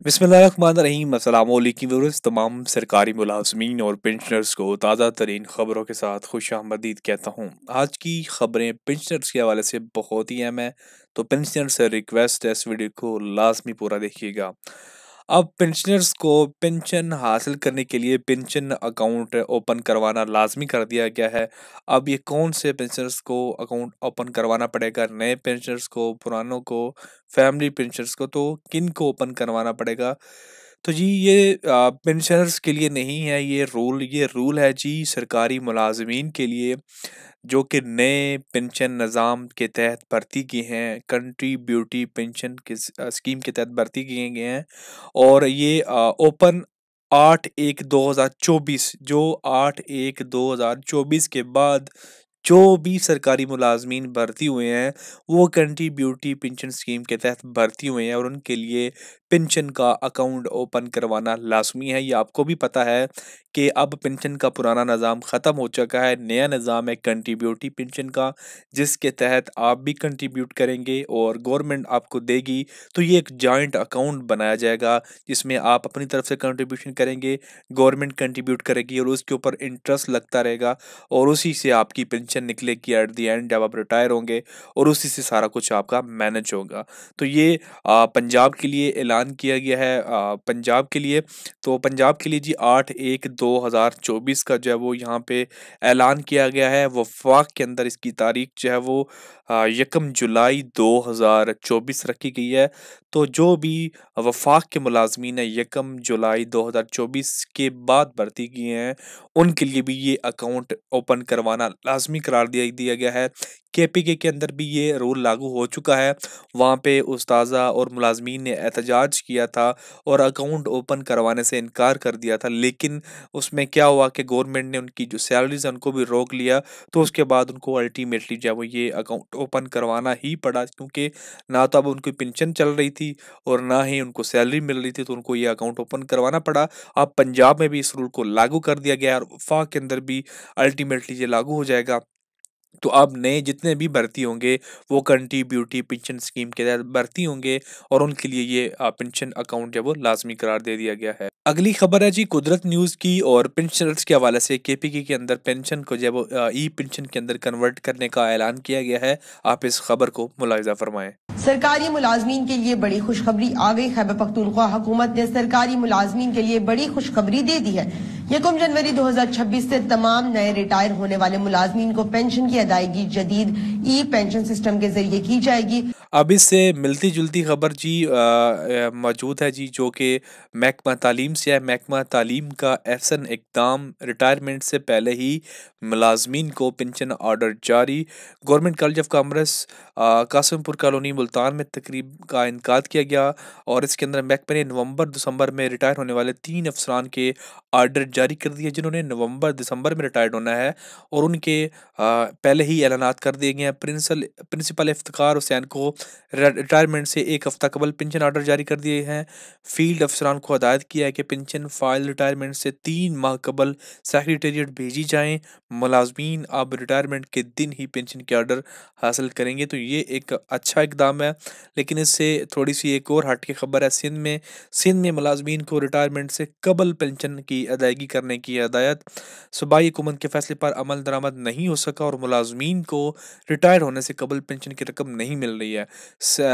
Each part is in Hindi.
बिस्मिल्लाहिर्रहमानिर्रहीम अस्सलामुअलैकुम व्यूअर्स। तमाम सरकारी मुलाजमीन और पेंशनर्स को ताज़ा तरीन ख़बरों के साथ खुशामदीद कहता हूँ। आज की ख़बरें पेंशनर्स के हवाले से बहुत ही अहम है, तो पेंशनर से रिक्वेस्ट है इस वीडियो को लाजमी पूरा देखिएगा। अब पेंशनर्स को पेंशन हासिल करने के लिए पेंशन अकाउंट ओपन करवाना लाजमी कर दिया गया है। अब ये कौन से पेंशनर्स को अकाउंट ओपन करवाना पड़ेगा, नए पेंशनर्स को, पुरानों को, फैमिली पेंशनर्स को, तो किन को ओपन करवाना पड़ेगा? तो जी ये पेंशनर्स के लिए नहीं है ये रूल है जी सरकारी मुलाजमीन के लिए, जो कि नए पेंशन निज़ाम के तहत भर्ती किए हैं, कंट्रीब्यूटरी पेंशन के स्कीम के तहत भर्ती किए गए हैं। और ये ओपन 8/1/2024, जो 8/1/2024 के बाद जो भी सरकारी मुलाजमीन भर्ती हुए हैं, वो कंट्रीब्यूटरी पेंशन स्कीम के तहत भर्ती हुए हैं और उनके लिए पेंशन का अकाउंट ओपन करवाना लाजमी है। ये आपको भी पता है कि अब पेंशन का पुराना निज़ाम ख़त्म हो चुका है, नया निज़ाम है कंट्रीब्यूटरी पेंशन का, जिसके तहत आप भी कंट्रीब्यूट करेंगे और गवर्नमेंट आपको देगी। तो ये एक जॉइंट अकाउंट बनाया जाएगा जिसमें आप अपनी तरफ से कंट्रीब्यूशन करेंगे, गवर्नमेंट कंट्रीब्यूट करेगी और उसके ऊपर इंटरेस्ट लगता रहेगा और उसी से आपकी पेंशन निकलेगी एट द एंड जब आप रिटायर होंगे, और उसी से सारा कुछ आपका मैनेज होगा। तो ये पंजाब के लिए ऐलान किया गया है, पंजाब के लिए। तो पंजाब के लिए जी 8/1/2024 का जो है वो यहाँ पे ऐलान किया गया है। वफाक के अंदर इसकी तारीख जो है वो 1 जुलाई 2024 रखी गई है। तो जो भी वफाक के मुलाजमीन है 1 जुलाई 2024 के बाद भर्ती किए हैं, उनके लिए भी ये अकाउंट ओपन करवाना लाजमी करार दिया गया है। केपीके के अंदर भी ये रूल लागू हो चुका है। वहाँ पे उस्ताज़ा और मुलाजमीन ने एहतजाज किया था और अकाउंट ओपन करवाने से इनकार कर दिया था, लेकिन उसमें क्या हुआ कि गवर्नमेंट ने उनकी जो सैलरीज है उनको भी रोक लिया। तो उसके बाद उनको अल्टीमेटली जो है वो ये अकाउंट ओपन करवाना ही पड़ा, क्योंकि ना तो अब उनकी पेंशन चल रही थी और ना ही उनको सैलरी मिल रही थी, तो उनको ये अकाउंट ओपन करवाना पड़ा। अब पंजाब में भी इस रूल को लागू कर दिया गया है और वफाक के अंदर भी अल्टीमेटली ये लागू हो जाएगा। तो अब नए जितने भी भर्ती होंगे वो कंट्रीब्यूटरी पेंशन स्कीम के तहत भर्ती होंगे और उनके लिए ये पेंशन अकाउंट है वो लाजमी करार दे दिया गया है। अगली खबर है जी कुदरत न्यूज़ की, और पेंशनर्स के हवाले से केपीके के अंदर पेंशन को जो है वो ई पेंशन के अंदर कन्वर्ट करने का ऐलान किया गया है। आप इस खबर को मुलाहिजा फरमाएं। सरकारी मुलाजमीन के लिए बड़ी खुशखबरी आ गई। खैबर पख्तूनख्वा हुकूमत ने सरकारी मुलाजमीन के लिए बड़ी खुशखबरी दे दी है। 1 जनवरी 2026 से तमाम नए रिटायर होने वाले मुलाजमीन को पेंशन की अदायगी जदीद ई पेंशन सिस्टम के जरिए की जाएगी। अब इससे मिलती जुलती खबर जी मौजूद है जी, जो कि महकमा तालीम से है। महकमा तालीम का एहसन इक़दाम, रिटायरमेंट से पहले ही मुलाजमीन को पेंशन ऑर्डर जारी। Government college of commerce Kasimpur colony Multan में तकरीब का इनकाद किया गया और इसके अंदर महकमे ने नवंबर दिसंबर में रिटायर होने वाले 3 अफसरान के ऑर्डर जारी कर दिए, जिन्होंने नवंबर दिसंबर में रिटायर्ड होना है, और उनके पहले ही ऐलानात कर दिए गए हैं। प्रिंसिपल इफ्तिकार हुसैन को रिटायरमेंट से 1 हफ्ता कबल पेंशन ऑर्डर जारी कर दिए हैं। फील्ड अफसरान को हदायत किया है कि पेंशन फाइल रिटायरमेंट से 3 माह कबल सेक्रेटेरिएट भेजी जाएं। मुलाजमीन अब रिटायरमेंट के दिन ही पेंशन के ऑर्डर हासिल करेंगे, तो ये एक अच्छा इकदाम है। लेकिन इससे थोड़ी सी एक और हट की खबर है। सिंध में मुलाजमीन को रिटायरमेंट से कबल पेंशन की अदायगी करने की हदायत। सूबाई हुकूमत के फैसले पर अमल दरामद नहीं हो सका और मुलाजमीन को रिटायर होने से कबल पेंशन की रकम नहीं मिल रही है।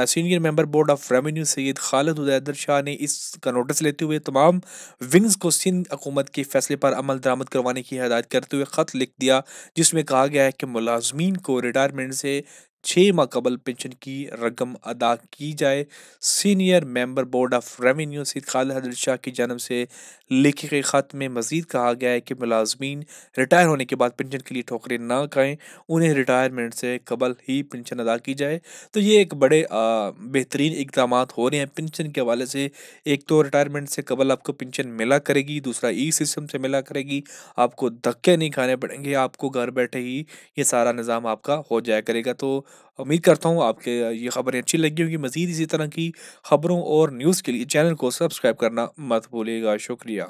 Senior member board of revenue Syed Khalid Udair Shah ने इसका नोटिस लेते हुए तमाम विंग्स को सिंध हुकूमत के फैसले पर अमल दरामद करवाने की हदायत करते हुए ख़त लिख दिया, जिसमें कहा गया है कि मुलाजमीन को रिटायरमेंट से 6 माह कबल पेंशन की रकम अदा की जाए। Senior member board of revenue Syed Khalid हदर शाह की जानब से लिखे गए ख़त में मज़ीद कहा गया है कि मुलाजमीन रिटायर होने के बाद पेंशन के लिए ठोकरें ना खाएं, उन्हें रिटायरमेंट से कबल ही पेंशन अदा की जाए। तो ये एक बड़े बेहतरीन इक़दाम हो रहे हैं पेंशन के हवाले से। एक तो रिटायरमेंट से कबल आपको पेंशन मिला करेगी, दूसरा ई सिस्टम से मिला करेगी, आपको धक्के नहीं खाने पड़ेंगे, आपको घर बैठे ही ये सारा निज़ाम आपका हो जाया करेगा। तो उम्मीद करता हूँ आपके ये खबरें अच्छी लगी होंगी। मज़ीद इसी तरह की खबरों और न्यूज़ के लिए चैनल को सब्सक्राइब करना मत भूलिएगा। शुक्रिया।